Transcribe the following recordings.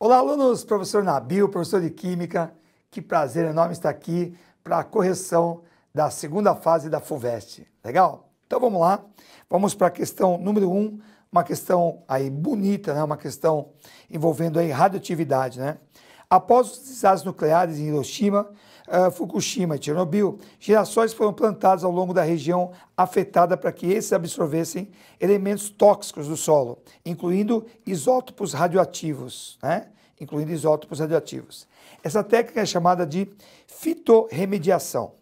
Olá, alunos! Professor Nabil, professor de Química. Que prazer enorme estar aqui para a correção da segunda fase da FUVEST. Legal? Então vamos lá. Vamos para a questão número 1, uma questão aí bonita, né? Uma questão envolvendo aí radioatividade, né? Após os desastres nucleares em Hiroshima, Fukushima e Chernobyl, girassóis foram plantados ao longo da região afetada para que esses absorvessem elementos tóxicos do solo, incluindo isótopos radioativos, né? Incluindo isótopos radioativos. Essa técnica é chamada de fitorremediação.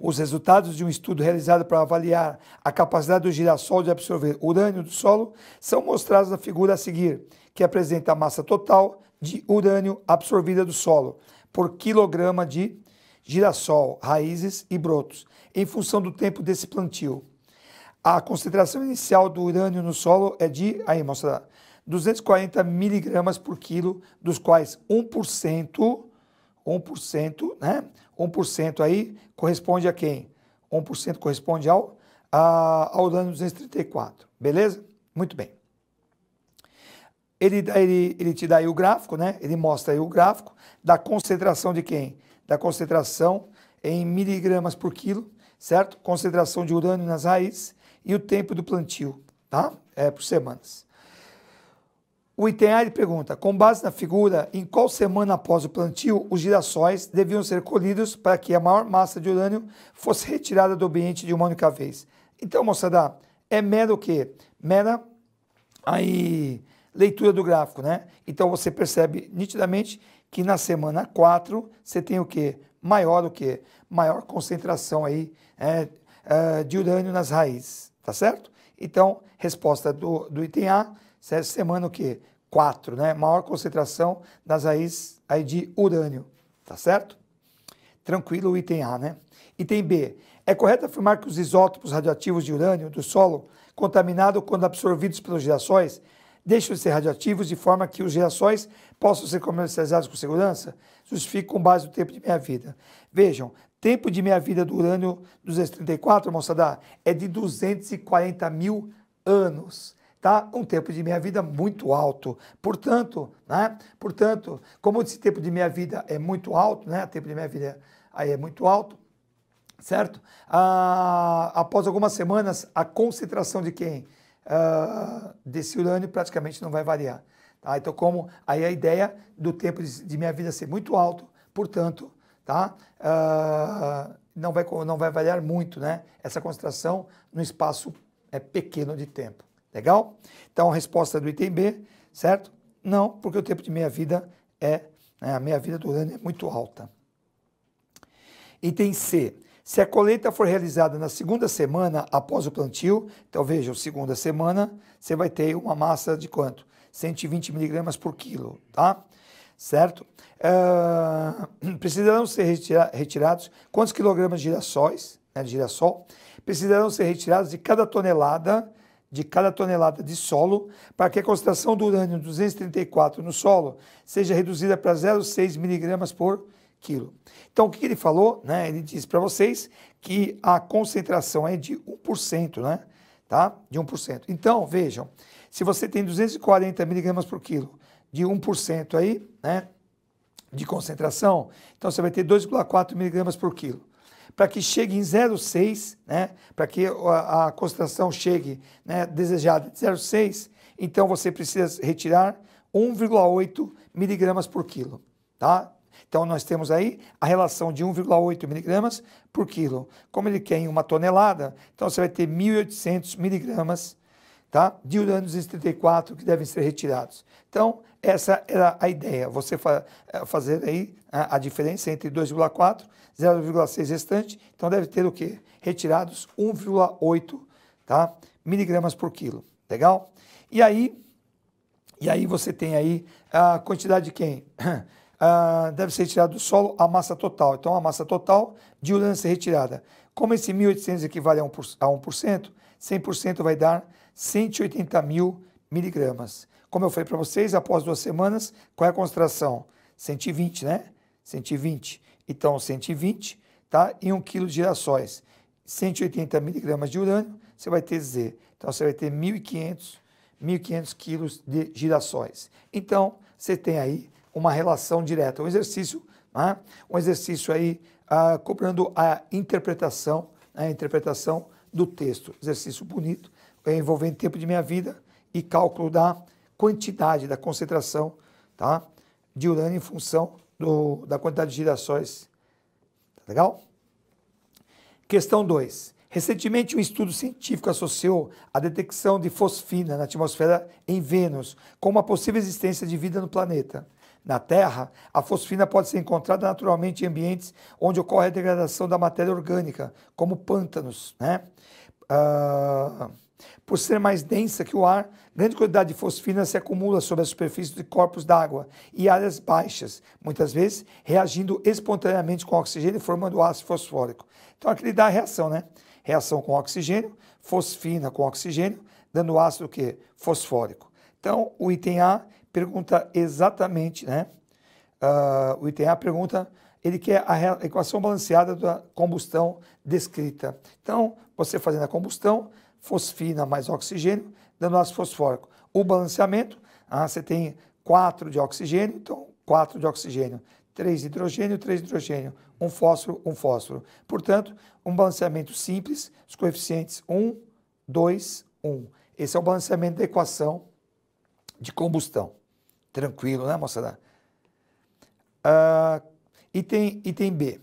Os resultados de um estudo realizado para avaliar a capacidade do girassol de absorver urânio do solo são mostrados na figura a seguir, que apresenta a massa total de urânio absorvida do solo por quilograma de girassol, raízes e brotos, em função do tempo desse plantio. A concentração inicial do urânio no solo é de, aí mostra, 240 miligramas por quilo, dos quais 1%, né? 1% aí corresponde a quem? 1% corresponde ao urânio 234, beleza? Muito bem. Ele te dá aí o gráfico, né? Ele mostra aí o gráfico da concentração de quem? Da concentração em miligramas por quilo, certo? Concentração de urânio nas raízes e o tempo do plantio, tá? Por semanas. O item A ele pergunta, com base na figura, em qual semana após o plantio os girassóis deviam ser colhidos para que a maior massa de urânio fosse retirada do ambiente de uma única vez? Então, moçada, é mera o quê? Mera aí leitura do gráfico, né? Então você percebe nitidamente que na semana 4 você tem o quê? Maior o quê? Maior concentração aí de urânio nas raízes, tá certo? Então, resposta do item A, semana o quê? 4, né? Maior concentração nas raízes aí de urânio, tá certo? Tranquilo o item A, né? Item B, é correto afirmar que os isótopos radioativos de urânio do solo contaminado quando absorvidos pelos girassóis deixam de ser radioativos de forma que os girassóis possam ser comercializados com segurança? Justifico com base no tempo de meia-vida. Vejam, tempo de meia-vida do urânio 234, moçada, é de 240 mil anos. Tá? Um tempo de meia-vida muito alto. Portanto, né? Como esse tempo de meia-vida é muito alto, né? O tempo de meia-vida aí é muito alto, certo? Após algumas semanas, a concentração de quem? Desse urânio praticamente não vai variar. Tá? Então, como aí a ideia do tempo de meia-vida ser muito alto, portanto, tá? Não vai variar muito, né? Essa concentração no espaço pequeno de tempo. Legal? Então, a resposta do item B, certo? Não, porque o tempo de meia-vida a meia-vida do urânio é muito alta. Item C. Se a colheita for realizada na segunda semana após o plantio, então veja, segunda semana, você vai ter uma massa de quanto? 120 miligramas por quilo, tá? Certo? Precisarão ser retirados quantos quilogramas de girassóis, de girassol? Precisarão ser retirados de cada tonelada de solo, para que a concentração do urânio 234 no solo seja reduzida para 0,6 miligramas por quilo. Então, o que ele falou, né? Ele disse para vocês que a concentração é de 1%, né? Tá? De 1%. Então, vejam, se você tem 240 miligramas por quilo de 1% aí, né? De concentração, então você vai ter 2,4 miligramas por quilo. Para que chegue em 0,6, né? Para que a concentração chegue, né, desejada de 0,6, então você precisa retirar 1,8 miligramas por quilo, tá? Então nós temos aí a relação de 1,8 miligramas por quilo. Como ele quer em uma tonelada, então você vai ter 1.800 miligramas, tá, de urânio 234 que devem ser retirados. Então, essa era a ideia, você fazer aí a diferença entre 2,4 e 0,6 restante, então deve ter o quê? Retirados 1,8, tá, miligramas por quilo, legal? E aí você tem aí a quantidade de quem? Deve ser retirado do solo a massa total, então a massa total de urânio a ser retirada. Como esse 1.800 equivale a 1%, 100% vai dar 180 mil miligramas. Como eu falei para vocês, após 2 semanas, qual é a concentração? 120, né? 120. Então, 120, tá? E 1 quilo de girassóis. 180 miligramas de urânio, você vai ter Z. Então, você vai ter 1.500 1.500 quilos de girassóis. Então, você tem aí uma relação direta, um exercício aí cobrando a interpretação do texto. Exercício bonito, envolvendo tempo de minha vida e cálculo da quantidade, da concentração, tá, de urânio em função da quantidade de girassóis. Tá legal? Questão 2. Recentemente, um estudo científico associou a detecção de fosfina na atmosfera em Vênus com uma possível existência de vida no planeta. Na Terra, a fosfina pode ser encontrada naturalmente em ambientes onde ocorre a degradação da matéria orgânica, como pântanos, né? Por ser mais densa que o ar, grande quantidade de fosfina se acumula sobre a superfície de corpos d'água e áreas baixas, muitas vezes reagindo espontaneamente com o oxigênio, formando ácido fosfórico. Então aqui ele dá a reação, né? Reação com oxigênio, fosfina com oxigênio, dando ácido o quê? Fosfórico. Então o item A pergunta exatamente, né? O item A pergunta, ele quer a equação balanceada da combustão descrita. Então, você fazendo a combustão, fosfina mais oxigênio, dando ácido fosfórico. O balanceamento, você tem 4 de oxigênio, então 4 de oxigênio, 3 de hidrogênio, 3 de hidrogênio, um fósforo. Portanto, um balanceamento simples, os coeficientes 1, 2, 1. Esse é o balanceamento da equação de combustão. Tranquilo, né, moçada? Item B.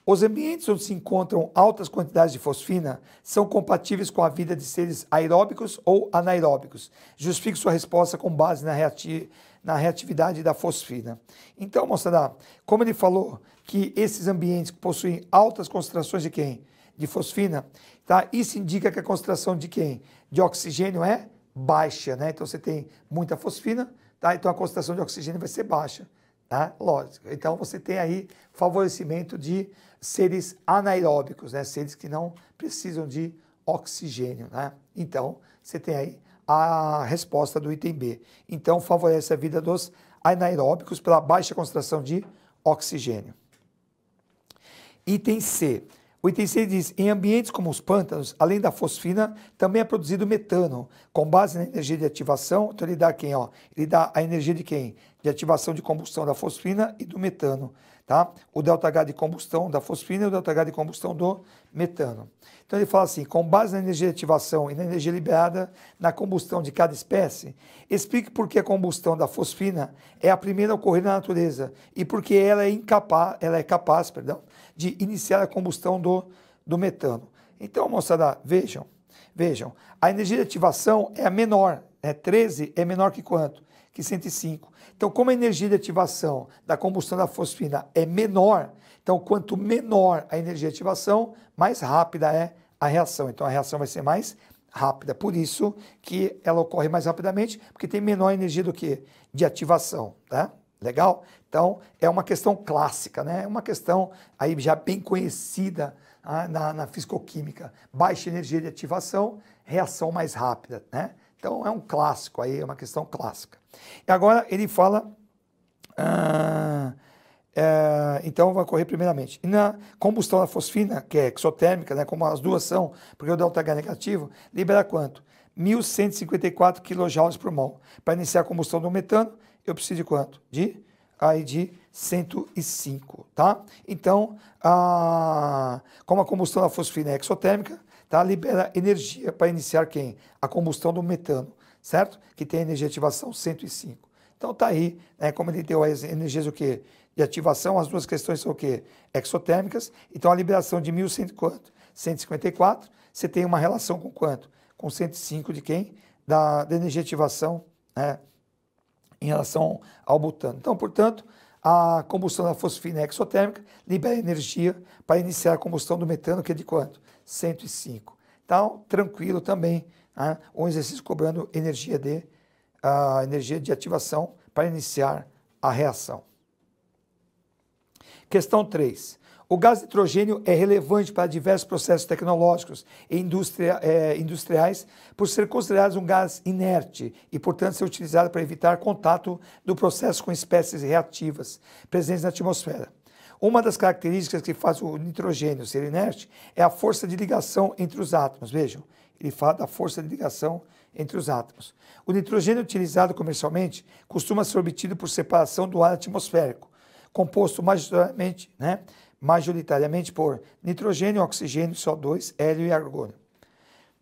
Os ambientes onde se encontram altas quantidades de fosfina são compatíveis com a vida de seres aeróbicos ou anaeróbicos. Justifique sua resposta com base na reatividade da fosfina. Então, moçada, como ele falou que esses ambientes possuem altas concentrações de quem? De fosfina, tá? Isso indica que a concentração de quem? De oxigênio é baixa, né? Então você tem muita fosfina, tá? Então a concentração de oxigênio vai ser baixa, tá? Lógico. Então você tem aí favorecimento de seres anaeróbicos, né? Seres que não precisam de oxigênio, né? Então você tem aí a resposta do item B. Então favorece a vida dos anaeróbicos pela baixa concentração de oxigênio. Item C. O item C diz, em ambientes como os pântanos, além da fosfina, também é produzido metano, com base na energia de ativação. Então ele dá quem? Ó? Ele dá a energia de quem? De ativação de combustão da fosfina e do metano. Tá? O ΔH de combustão da fosfina e o ΔH de combustão do metano. Então ele fala assim, com base na energia de ativação e na energia liberada na combustão de cada espécie, explique por que a combustão da fosfina é a primeira a ocorrer na natureza e por que ela é capaz de iniciar a combustão do metano. Então, moçada, vejam, a energia de ativação é a menor, 13 é menor que quanto? Que 105. Então, como a energia de ativação da combustão da fosfina é menor, então quanto menor a energia de ativação, mais rápida é a reação. Então, a reação vai ser mais rápida. Por isso que ela ocorre mais rapidamente, porque tem menor energia do que? De ativação, tá? Legal? Então, é uma questão clássica, né? É uma questão aí já bem conhecida na fisicoquímica. Baixa energia de ativação, reação mais rápida, né? Então, é um clássico aí, é uma questão clássica. E agora ele fala, então vai ocorrer primeiramente. E na combustão da fosfina, que é exotérmica, né, como as duas são, porque o ΔH é negativo, libera quanto? 1.154 kJ por mol. Para iniciar a combustão do metano, eu preciso de quanto? De 105, tá? Então, como a combustão da fosfina é exotérmica, tá? Libera energia para iniciar quem? A combustão do metano, certo? Que tem energia de ativação 105. Então tá aí, né? Como ele deu as energias o quê? De ativação, as duas questões são o quê? Exotérmicas. Então a liberação de 1.154, você tem uma relação com quanto? Com 105 de quem? Da energia de ativação, né? Em relação ao butano. Então, portanto, a combustão da fosfina é exotérmica, libera energia para iniciar a combustão do metano, que é de quanto? 105. Então, tranquilo também, né? Um exercício cobrando energia de ativação para iniciar a reação. Questão 3. O gás nitrogênio é relevante para diversos processos tecnológicos e industriais por ser considerado um gás inerte e, portanto, ser utilizado para evitar contato do processo com espécies reativas presentes na atmosfera. Uma das características que faz o nitrogênio ser inerte é a força de ligação entre os átomos. Vejam, Ele fala da força de ligação entre os átomos. O nitrogênio utilizado comercialmente costuma ser obtido por separação do ar atmosférico, composto majoritariamente por nitrogênio, oxigênio, CO2, hélio e argônio.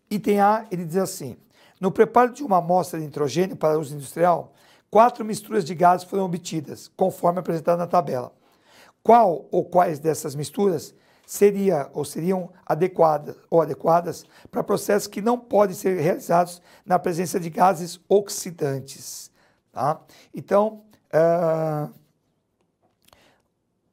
Item A, ele diz assim: no preparo de uma amostra de nitrogênio para uso industrial, 4 misturas de gases foram obtidas, conforme apresentado na tabela. Qual ou quais dessas misturas seriam adequadas para processos que não podem ser realizados na presença de gases oxidantes? Tá? Então,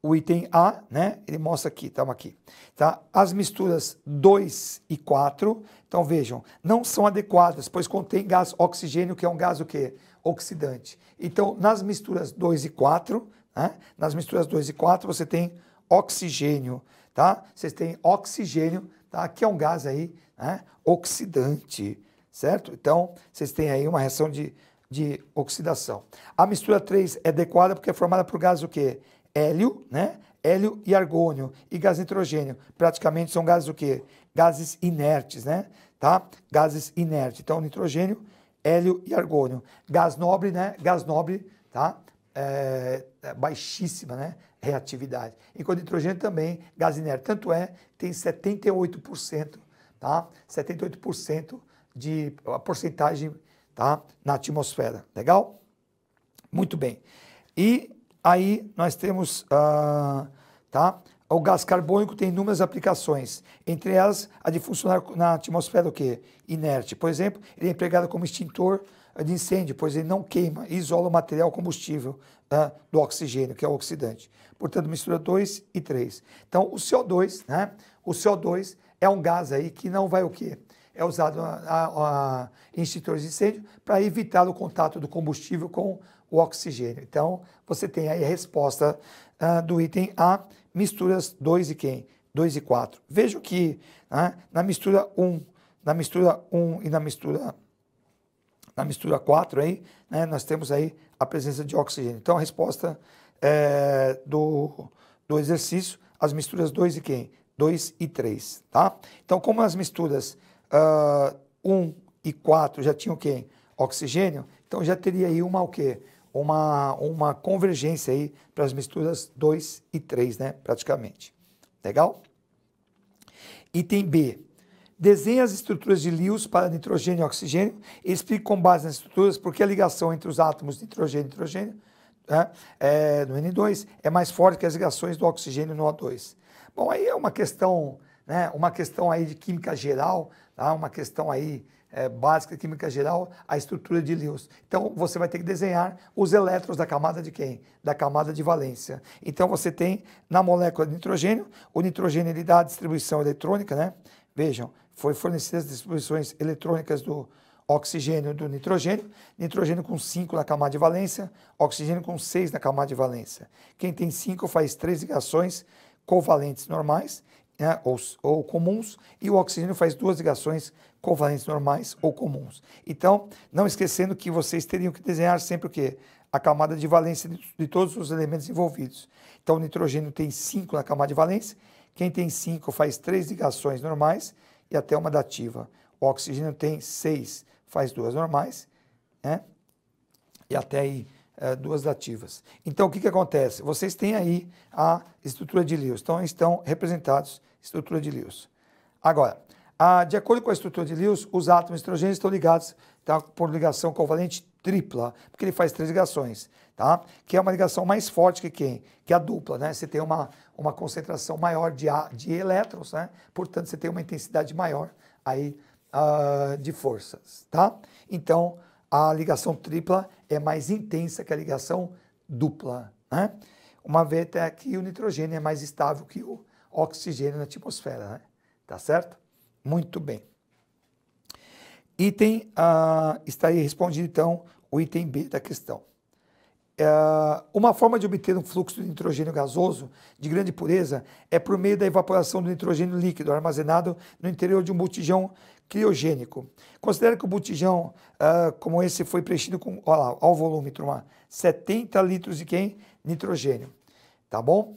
o item A, né, ele mostra aqui, estamos aqui, tá? As misturas 2 e 4, então vejam, não são adequadas, pois contém gás oxigênio, que é um gás o quê? Oxidante. Então, nas misturas 2 e 4, né, nas misturas 2 e 4, você tem oxigênio, tá? Vocês têm oxigênio, tá? Que é um gás aí, né, oxidante, certo? Então, vocês têm aí uma reação de oxidação. A mistura 3 é adequada porque é formada por gás o quê? Hélio, né? Hélio e argônio e gás nitrogênio. Praticamente são gases o quê? Gases inertes, né? Tá? Gases inertes. Então, nitrogênio, hélio e argônio. Gás nobre, né? Gás nobre, tá? Baixíssima, né? Reatividade. Enquanto nitrogênio também, gás inerte. Tanto é, tem 78%, tá? 78% de a porcentagem, tá? Na atmosfera. Legal? Muito bem. E aí nós temos tá? O gás carbônico tem inúmeras aplicações, entre elas a de funcionar na atmosfera o quê? Inerte. Por exemplo, ele é empregado como extintor de incêndio, pois ele não queima e isola o material combustível do oxigênio, que é o oxidante. Portanto, mistura 2 e 3. Então, o CO2, né? O CO2 é um gás aí que não vai o quê? É usado em extintores de incêndio para evitar o contato do combustível com o oxigênio. Então, você tem aí a resposta do item A, misturas 2 e quem? 2 e 4. Veja que na mistura 1 e na mistura 4 aí, né, nós temos aí a presença de oxigênio. Então, a resposta do exercício, as misturas 2 e quem? 2 e 3, tá? Então, como as misturas 1 e 4 já tinham quem? Oxigênio, então já teria aí uma o quê? Uma convergência aí para as misturas 2 e 3, né? Praticamente. Legal? Item B. Desenhe as estruturas de Lewis para nitrogênio e oxigênio e explique com base nas estruturas por que a ligação entre os átomos de nitrogênio e nitrogênio no N2 é mais forte que as ligações do oxigênio no O2. Bom, aí é uma questão, né? Uma questão aí de química geral, tá? Uma questão aí básica de química geral, a estrutura de Lewis. Então, você vai ter que desenhar os elétrons da camada de quem? Da camada de valência. Então, você tem na molécula de nitrogênio, o nitrogênio ele dá a distribuição eletrônica, né? Vejam, foi fornecidas as distribuições eletrônicas do oxigênio e do nitrogênio, nitrogênio com 5 na camada de valência, oxigênio com 6 na camada de valência. Quem tem 5 faz 3 ligações covalentes normais, né, ou comuns, e o oxigênio faz 2 ligações covalentes normais ou comuns. Então, não esquecendo que vocês teriam que desenhar sempre o quê? A camada de valência de todos os elementos envolvidos. Então, o nitrogênio tem 5 na camada de valência, quem tem 5 faz 3 ligações normais e até uma dativa. O oxigênio tem 6, faz 2 normais, né? E até aí 2 dativas. Então, o que acontece? Vocês têm aí a estrutura de Lewis. Então, estão representados estrutura de Lewis. Agora, de acordo com a estrutura de Lewis, os átomos de nitrogênio estão ligados, tá, por ligação covalente tripla, porque ele faz 3 ligações, tá? Que é uma ligação mais forte que quem? Que a dupla, né? Você tem uma concentração maior de elétrons, né? Portanto, você tem uma intensidade maior aí de forças, tá? Então, a ligação tripla é mais intensa que a ligação dupla, né? Uma vez até que o nitrogênio é mais estável que o oxigênio na atmosfera, né? Tá certo? Muito bem. Item, está aí respondido então o item B da questão. Uma forma de obter um fluxo de nitrogênio gasoso de grande pureza é por meio da evaporação do nitrogênio líquido armazenado no interior de um botijão criogênico. Considere que o botijão como esse foi preenchido com, olha lá, ao volúmetro, 70 litros de quem? Nitrogênio. Tá bom?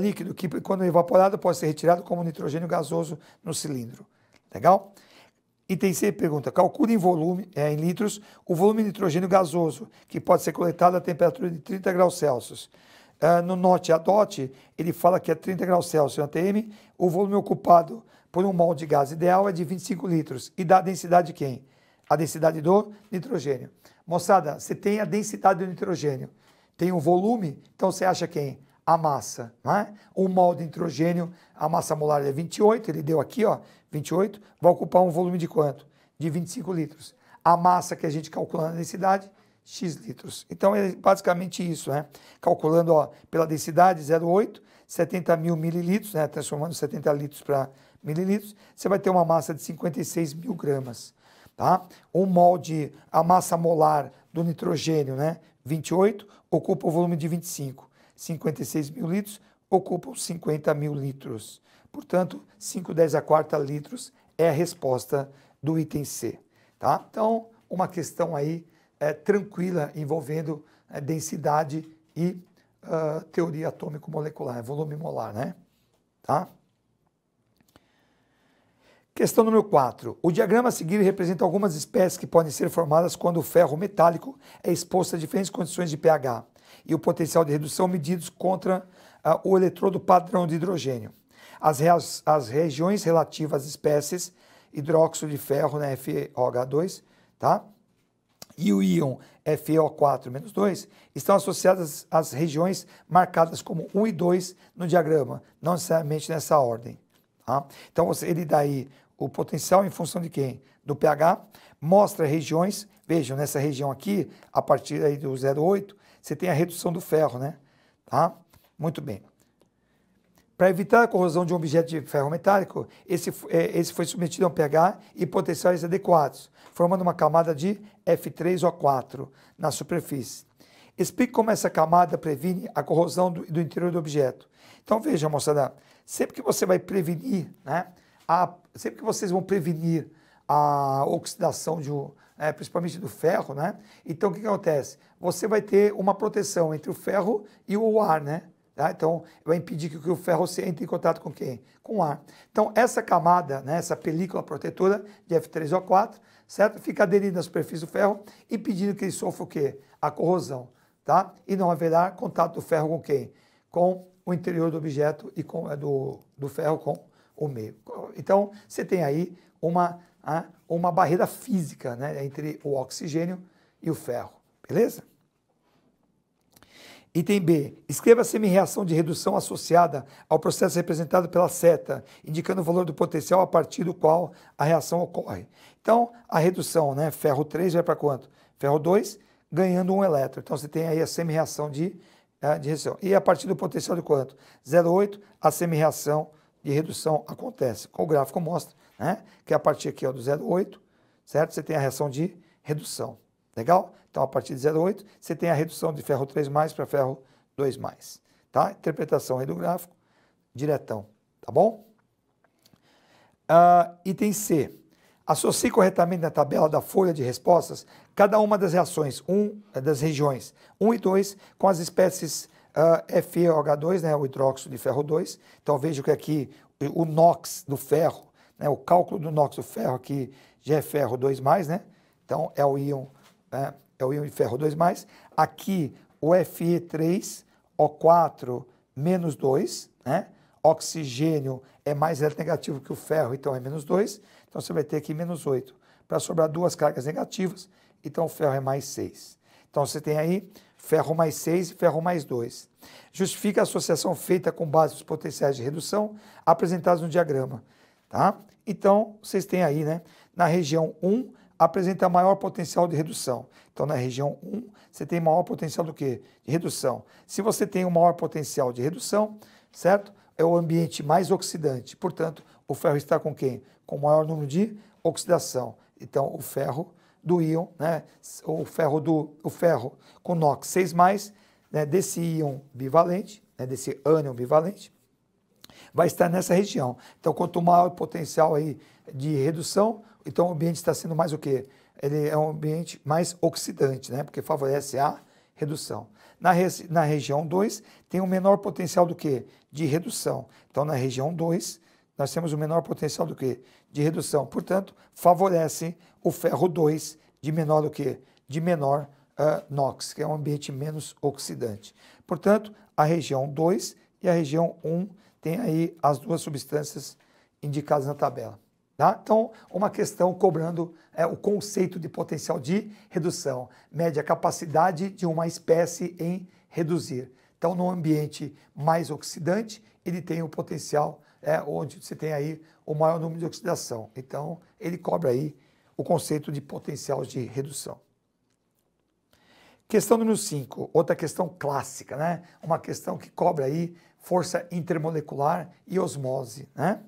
Líquido que, quando evaporado, pode ser retirado como nitrogênio gasoso no cilindro. Legal? Item C pergunta, calcule em volume, em litros, o volume de nitrogênio gasoso, que pode ser coletado a temperatura de 30 graus Celsius. No NOT a DOT, ele fala que é 30 graus Celsius na ATM, o volume ocupado por um mol de gás ideal é de 25 litros. E dá a densidade de quem? A densidade do nitrogênio. Moçada, você tem a densidade do nitrogênio, tem o volume, então você acha quem? A massa, não é? Um mol de nitrogênio, a massa molar é 28, ele deu aqui, ó, 28, vai ocupar um volume de quanto? De 25 litros. A massa que a gente calcula na densidade, X litros. Então é basicamente isso, né? Calculando, ó, pela densidade 0,8, 70 mil mililitros, né? Transformando 70 litros para mililitros, você vai ter uma massa de 56 mil gramas, tá? Um mol de, a massa molar do nitrogênio, né? 28, ocupa o volume de 25. 56 mil litros ocupam 50 mil litros. Portanto, 5,10 a quarta litros é a resposta do item C. Tá? Então, uma questão aí tranquila envolvendo densidade e teoria atômico-molecular, volume molar, né? Tá? Questão número 4. O diagrama a seguir representa algumas espécies que podem ser formadas quando o ferro metálico é exposto a diferentes condições de pH e o potencial de redução medidos contra o eletrodo padrão de hidrogênio. As regiões relativas às espécies hidróxido de ferro, né, FeOH2, tá? E o íon FeO4-2 estão associadas às regiões marcadas como 1 e 2 no diagrama, não necessariamente nessa ordem. Tá? Então ele dá aí o potencial em função de quem? Do pH, mostra regiões, vejam, nessa região aqui, a partir aí do 0,8, você tem a redução do ferro, né? Tá? Muito bem. Para evitar a corrosão de um objeto de ferro metálico, esse foi submetido a um pH e potenciais adequados, formando uma camada de F3O4 na superfície. Explique como essa camada previne a corrosão do interior do objeto. Então veja, moçada, sempre que você vai prevenir, né, sempre que vocês vão prevenir a oxidação principalmente do ferro, né? Então o que acontece? Você vai ter uma proteção entre o ferro e o ar, né? Tá? Então vai impedir que o ferro entre em contato com quem? Com o ar. Então essa camada, né, essa película protetora de F3O4, certo? Fica aderida à superfície do ferro, impedindo que ele sofra o quê? A corrosão, tá? E não haverá contato do ferro com quem? Com o interior do objeto e do ferro com o meio. Então você tem aí uma barreira física, né, entre o oxigênio e o ferro, beleza? Item B. Escreva a semi-reação de redução associada ao processo representado pela seta, indicando o valor do potencial a partir do qual a reação ocorre. Então, a redução, né, ferro 3 vai para quanto? Ferro 2, ganhando um elétron. Então, você tem aí a semi-reação de redução. E a partir do potencial de quanto? 0,8, a semi-reação de redução acontece. Como o gráfico mostra, né, que a partir aqui ó, do 0,8, certo? Você tem a reação de redução. Legal? Então, a partir de 0,8, você tem a redução de ferro 3+ para ferro 2+. Tá? Interpretação aí do gráfico, diretão. Tá bom? Item C. Associe corretamente na tabela da folha de respostas cada uma das reações, das regiões 1 e 2, com as espécies FeOH2, né, o hidróxido de ferro 2. Então, veja que aqui o NOx do ferro, né, o cálculo do NOx do ferro aqui já é ferro 2+, né? Então, é o íon de ferro 2+. Aqui, o Fe3O4-2, né? Oxigênio é mais negativo que o ferro, então é -2. Então, você vai ter aqui -8. Para sobrar duas cargas negativas, então o ferro é +6. Então, você tem aí ferro +6 e ferro +2. Justifica a associação feita com base nos potenciais de redução apresentados no diagrama. Tá? Então, vocês têm aí, né? Na região 1, apresenta maior potencial de redução. Então, na região 1, você tem maior potencial do quê? De redução. Se você tem um maior potencial de redução, certo? É o ambiente mais oxidante. Portanto, o ferro está com quem? Com maior número de oxidação. Então, o ferro do íon, né? O ferro com NOx 6+, né? Desse íon bivalente, né? Desse ânion bivalente, vai estar nessa região. Então, quanto maior o potencial aí de redução, então o ambiente está sendo mais o quê? Ele é um ambiente mais oxidante, né? Porque favorece a redução. Na região 2, tem um menor potencial do quê? De redução. Então, na região 2, nós temos o menor potencial do quê? de redução. Portanto, favorece o ferro 2 de menor o quê? De menor NOx, que é um ambiente menos oxidante. Portanto, a região 2 e a região 1 tem aí as duas substâncias indicadas na tabela. Tá? Então, uma questão cobrando o conceito de potencial de redução. Mede a capacidade de uma espécie em reduzir. Então, no ambiente mais oxidante, ele tem o potencial onde você tem aí o maior número de oxidação. Então, ele cobra aí o conceito de potencial de redução. Questão número 5, outra questão clássica, né? Uma questão que cobra aí força intermolecular e osmose, né?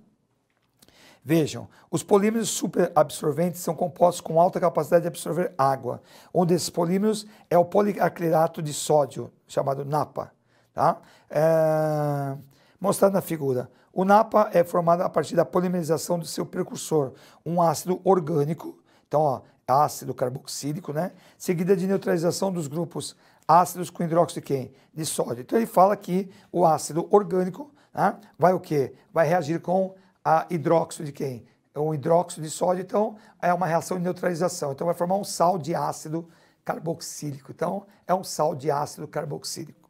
Vejam, os polímeros superabsorventes são compostos com alta capacidade de absorver água. Um desses polímeros é o poliacrelato de sódio, chamado NAPA. Tá? Mostrado na figura. O NAPA é formado a partir da polimerização do seu precursor, um ácido orgânico, então ó, ácido carboxílico, né? Seguida de neutralização dos grupos ácidos com hidróxido de quem? De sódio. Então ele fala que o ácido orgânico, né, vai o quê? Vai reagir com a hidróxido de quem? Um hidróxido de sódio, então é uma reação de neutralização. Então vai formar um sal de ácido carboxílico. Então é um sal de ácido carboxílico.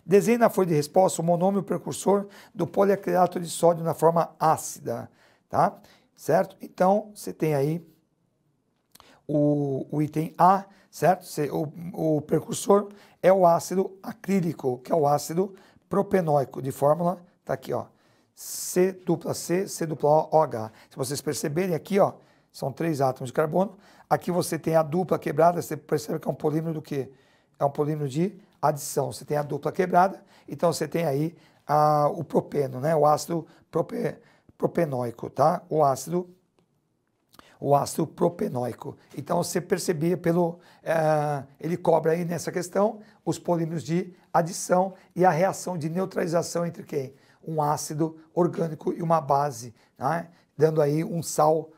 Desenhe na folha de resposta o monômero precursor do poliacrelato de sódio na forma ácida, tá? Certo? Então você tem aí o item A, certo? O precursor é o ácido acrílico, que é o ácido propenóico, de fórmula, tá aqui, ó. C dupla C, C dupla O, OH. Se vocês perceberem aqui, ó, são 3 átomos de carbono. Aqui você tem a dupla quebrada, você percebe que é um polímero do quê? É um polímero de adição. Você tem a dupla quebrada, então você tem aí o propeno, né? O ácido propenóico, tá? O ácido propenóico. Então você percebia ele cobra aí nessa questão os polímeros de adição e a reação de neutralização entre quem? Um ácido orgânico e uma base, né? Dando aí um sal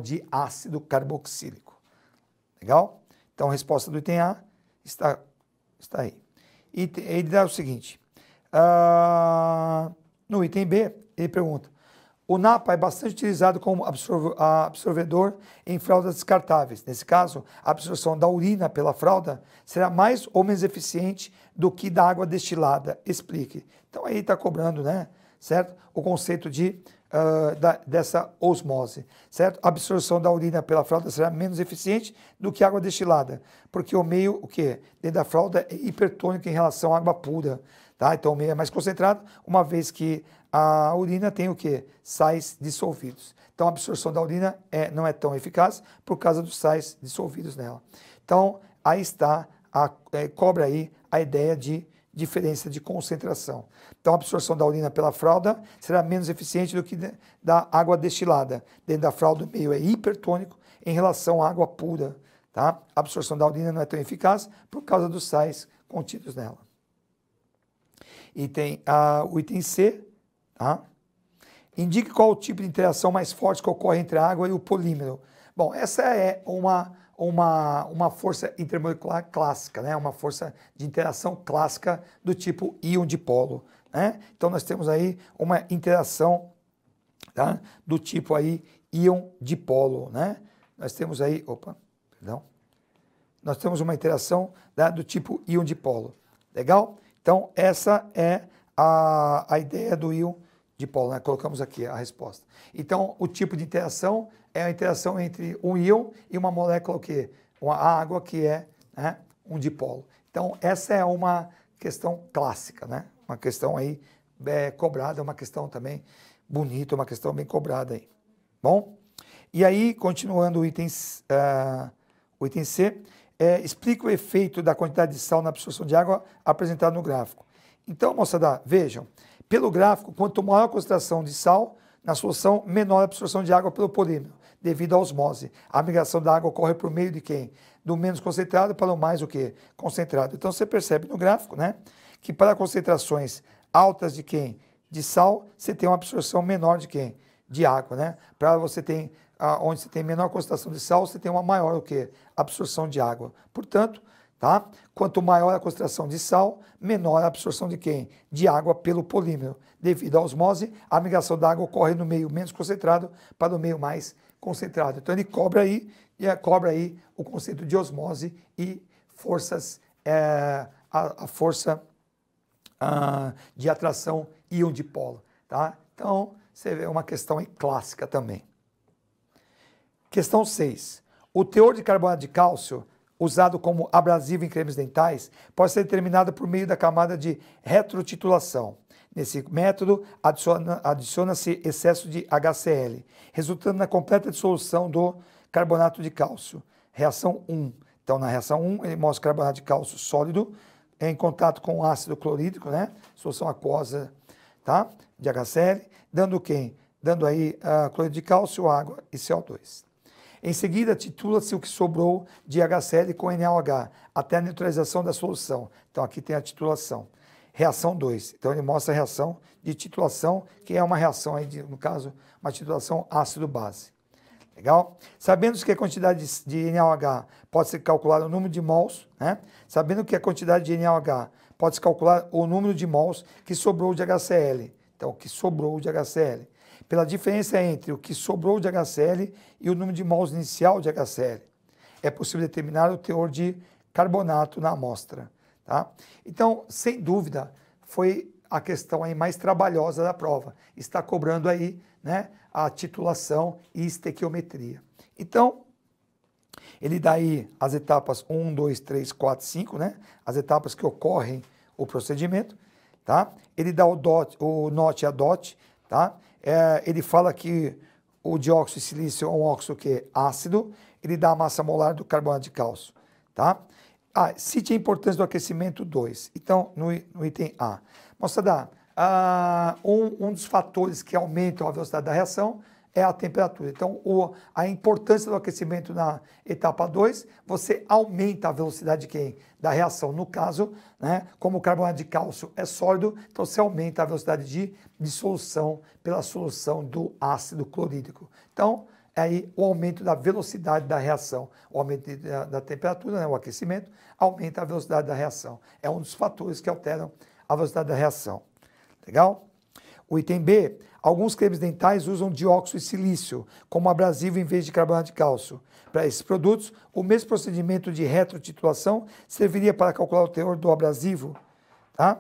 de ácido carboxílico. Legal? Então a resposta do item A está aí. E ele dá o seguinte, no item B, ele pergunta, o NAPA é bastante utilizado como absorvedor em fraldas descartáveis. Nesse caso, a absorção da urina pela fralda será mais ou menos eficiente do que da água destilada. Explique. Então aí está cobrando, né, certo? O conceito dessa osmose, certo? A absorção da urina pela fralda será menos eficiente do que água destilada, porque o meio, o quê? Dentro da fralda é hipertônico em relação à água pura, tá? Então o meio é mais concentrado, uma vez que a urina tem o quê? Sais dissolvidos. Então a absorção da urina não é tão eficaz por causa dos sais dissolvidos nela. Então aí está, cobra aí a ideia de diferença de concentração. Então a absorção da urina pela fralda será menos eficiente do que da água destilada. Dentro da fralda o meio é hipertônico em relação à água pura. Tá? A absorção da urina não é tão eficaz por causa dos sais contidos nela. E tem o item C, tá? Indique qual o tipo de interação mais forte que ocorre entre a água e o polímero. Bom, essa é uma força intermolecular clássica, né? Uma força de interação clássica do tipo íon-dipolo, né? Então nós temos aí uma interação, tá, do tipo aí íon-dipolo, né? Nós temos aí, nós temos uma interação, tá, do tipo íon-dipolo. Legal? Então essa é a ideia do íon-dipolo, né? Colocamos aqui a resposta. Então o tipo de interação é a interação entre um íon e uma molécula, o quê? A água, que é, né, um dipolo. Então, essa é uma questão clássica, né? Uma questão aí cobrada, uma questão também bonita, uma questão bem cobrada aí. Bom? E aí, continuando o item C, explica o efeito da quantidade de sal na absorção de água apresentado no gráfico. Então, moçada, vejam, pelo gráfico, quanto maior a concentração de sal na solução, menor a absorção de água pelo polímero, devido à osmose. A migração da água ocorre por meio de quem? Do menos concentrado para o mais o quê? Concentrado. Então você percebe no gráfico, né, que para concentrações altas de quem? De sal, você tem uma absorção menor de quem? De água, né? Para você tem onde você tem menor concentração de sal, você tem uma maior o quê? Absorção de água. Portanto, tá? Quanto maior a concentração de sal, menor a absorção de quem? De água pelo polímero. Devido à osmose, a migração da água ocorre no meio menos concentrado para o meio mais concentrado. Então ele cobra aí o conceito de osmose e forças, a força de atração íon dipolo, tá? Então você vê uma questão aí clássica também. Questão 6. O teor de carbonato de cálcio usado como abrasivo em cremes dentais pode ser determinado por meio da camada de retrotitulação. Nesse método, adiciona-se excesso de HCl, resultando na completa dissolução do carbonato de cálcio. Reação 1. Então, na reação 1, ele mostra o carbonato de cálcio sólido em contato com ácido clorídrico, né? Solução aquosa, tá? De HCl, dando quem? Dando aí cloreto de cálcio, água e CO2. Em seguida, titula-se o que sobrou de HCl com NaOH, até a neutralização da solução. Então, aqui tem a titulação. Reação 2. Então, ele mostra a reação de titulação, que é uma reação, aí no caso, uma titulação ácido-base. Legal? Sabendo que a quantidade de NaOH pode ser calculada o número de mols, né? Sabendo que a quantidade de NaOH pode se calcular o número de mols que sobrou de HCl. Então, o que sobrou de HCl. Pela diferença entre o que sobrou de HCl e o número de mols inicial de HCl. É possível determinar o teor de carbonato na amostra. Tá? Então, sem dúvida, foi a questão aí mais trabalhosa da prova. Está cobrando aí, né, a titulação e estequiometria. Então, ele dá aí as etapas 1, 2, 3, 4, 5, né? As etapas que ocorrem o procedimento. Tá? Ele dá o NOT e a DOT, tá? Ele fala que o dióxido de silício é um óxido que é ácido, ele dá a massa molar do carbonato de cálcio, tá? Cite a importância do aquecimento 2. Então, no item A. Moçada, um dos fatores que aumentam a velocidade da reação é a temperatura. Então, a importância do aquecimento na etapa 2, você aumenta a velocidade de quem? Da reação. No caso, né, como o carbonato de cálcio é sólido, então você aumenta a velocidade de dissolução pela solução do ácido clorídrico. Então, aí o aumento da velocidade da reação, o aumento da temperatura, né, o aquecimento, aumenta a velocidade da reação. É um dos fatores que alteram a velocidade da reação. Legal? O item B, alguns cremes dentais usam dióxido de silício como abrasivo em vez de carbonato de cálcio. Para esses produtos, o mesmo procedimento de retrotitulação serviria para calcular o teor do abrasivo, tá?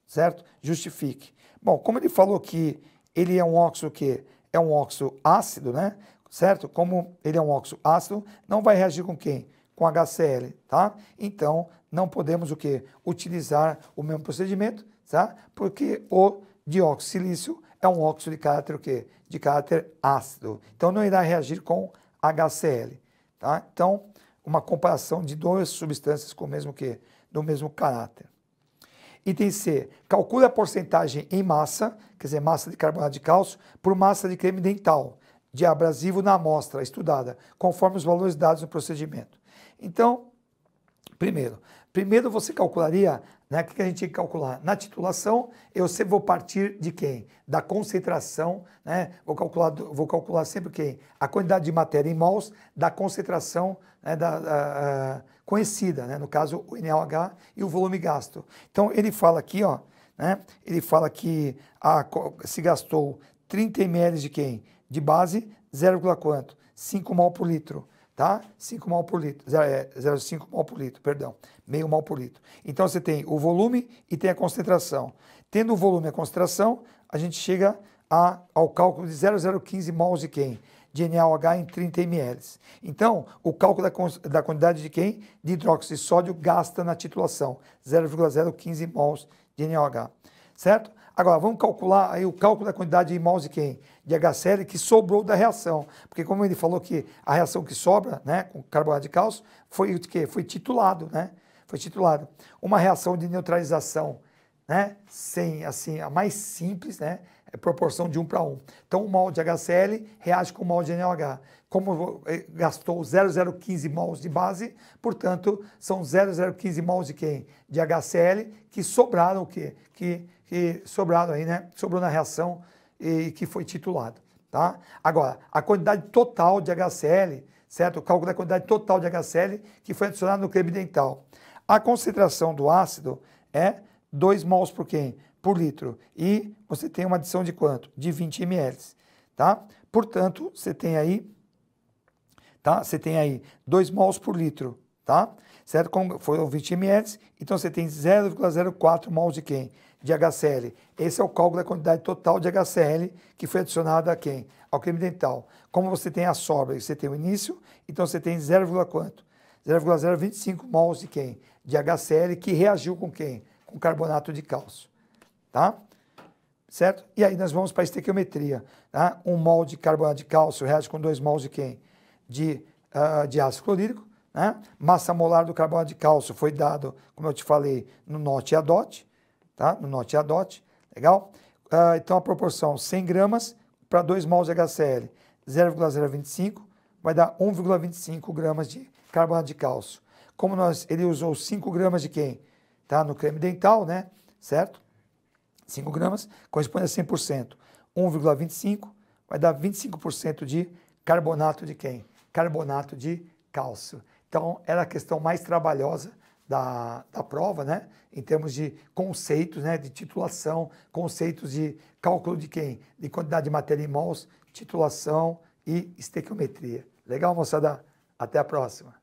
Certo? Justifique. Bom, como ele falou que ele é um óxido que é um óxido ácido, né? Certo? Como ele é um óxido ácido, não vai reagir com quem? Com HCl, tá? Então, não podemos o quê? Utilizar o mesmo procedimento, tá? Porque o dióxido de silício é um óxido de caráter o quê? De caráter ácido. Então, não irá reagir com HCl, tá? Então, uma comparação de duas substâncias com o mesmo quê? Do mesmo caráter. Item C. Calcule a porcentagem em massa, quer dizer, massa de carbonato de cálcio, por massa de creme dental de abrasivo na amostra estudada, conforme os valores dados no procedimento. Então, primeiro você calcularia, né, o que a gente tem que calcular? Na titulação, eu sempre vou partir de quem? Da concentração, né? Vou calcular sempre quem? A quantidade de matéria em mols da concentração, né, conhecida, né? No caso, o NaOH e o volume gasto. Então, ele fala aqui, ó, né? Ele fala que se gastou 30 ml de quem? De base, 0, quanto? 5 mol por litro. Tá? 5 mol por litro, 0,5 mol por litro, perdão, meio mol por litro. Então você tem o volume e tem a concentração. Tendo o volume e a concentração, a gente chega ao cálculo de 0,015 mols de quem? De NaOH em 30 ml. Então, o cálculo da quantidade de quem? De hidróxido de sódio gasta na titulação, 0,015 mols de NaOH. Certo? Agora, vamos calcular aí o cálculo da quantidade de mols de quem? De HCl que sobrou da reação. Porque como ele falou que a reação que sobra, né, com carbonato de cálcio, foi o quê? Foi titulado, né? Foi titulado. Uma reação de neutralização, né, sem, assim, a mais simples, né, é proporção de 1 para 1. Então, 1 mol de HCl reage com 1 mol de NaOH. Como gastou 0,015 mols de base, portanto, são 0,015 mols de quem? De HCl que sobraram o quê? Que sobraram aí, né? Sobrou na reação e que foi titulado, tá? Agora, a quantidade total de HCl, certo? O cálculo da quantidade total de HCl que foi adicionado no creme dental. A concentração do ácido é 2 mols por quem? Por litro. E você tem uma adição de quanto? De 20 ml, tá? Portanto, você tem aí, tá? Você tem aí 2 mols por litro, tá? Certo? Como foram 20 ml, então você tem 0,04 mols de quem? De HCl. Esse é o cálculo da quantidade total de HCl que foi adicionada a quem? Ao creme dental. Como você tem a sobra e você tem o início, então você tem 0, quanto? 0,025 mols de quem? De HCl que reagiu com quem? Com carbonato de cálcio, tá? Certo? E aí nós vamos para a estequiometria, tá? 1 mol de carbonato de cálcio reage com 2 mols de quem? De ácido clorídrico, né? Massa molar do carbonato de cálcio foi dado, como eu te falei, no NOT e ADOT, tá? No NOT e ADOT, legal? Então a proporção 100 gramas para 2 mols de HCl, 0,025 vai dar 1,25 gramas de carbonato de cálcio. Como ele usou 5 gramas de quem? Tá? No creme dental, né? Certo? 5 gramas corresponde a 100%. 1,25 vai dar 25% de carbonato de quem? Carbonato de cálcio. Então, era a questão mais trabalhosa da prova, né? Em termos de conceitos, né? De titulação, conceitos de cálculo de quem? De quantidade de matéria em mols, titulação e estequiometria. Legal, moçada? Até a próxima.